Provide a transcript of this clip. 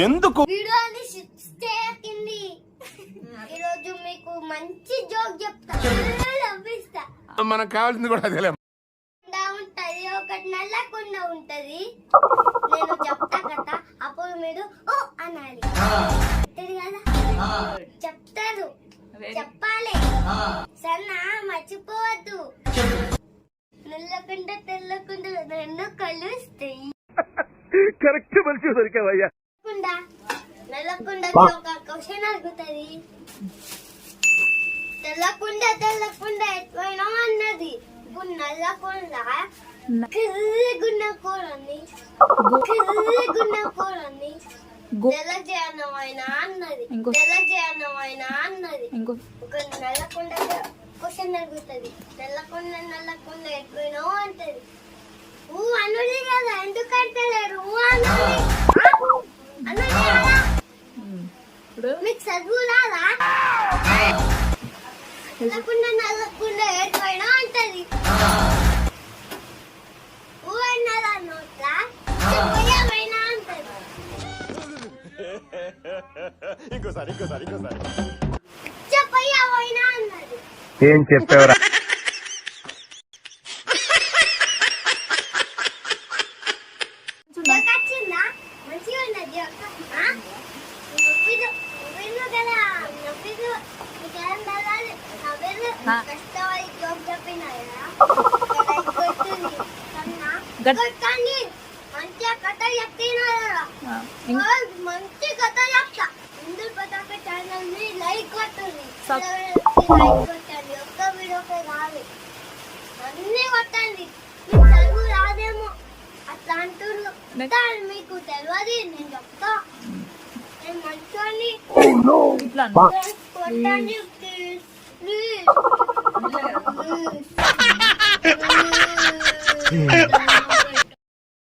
ఎందుకు వీడియోని చేయకండి. ఈరోజు మీకు మంచి జోక్ చెప్తా, నవ్విస్తా. మనకు కావాల్సింది కూడా అదే ఉంటది, ఒకటి నల్లకుండా ఉంటది. నేను చెప్తా కదా, అప్పుడు మీరు ఓ అనాలి. కదా చెప్తారు, చెప్పాలి. సన్నా మర్చిపోవద్దు. నల్లకుండా తెల్లకుండా రెండు కలుస్తాయి. కరెక్ట్ మనిషి దొరికావయ్యా. నల్లకుండా ఒక క్వశ్చన్ అడుగుతుంది. తెల్లకుండా ఎట్లయినా అన్నది. ఇప్పుడు నల్లకుండా కిర్రగున్న కూరని తెల్లజానమైన అన్నది. తెల్లజానమైన అన్నది. ఒక నల్లకుండా క్వశ్చన్ అడుగుతుంది. నల్లకుండా ఎట్లయినా అంటది. అన్నది కదా, ఎందుకంటే మీకు చదువు రాదా? నల్లకుండా ఎట్లయినా అంటది. అన్నదా నోట్లా చెప్పమైనా అంటది. ఇంకోసారి చెప్పమైనా అన్నది. ఏం చెప్పావురా? మంచి కథ చెప్తా. ముందు పతాక ఛానల్ ని లైక్ కొట్టండి. ఒక్క వీడియోకే కాదు, అన్ని కొట్టండి. మీకు చదువు రాదేమో అట్లా అంటున్నారు. మీకు తెలియదు, నేను చెప్తా. నేను మంచోని కొట్టండి.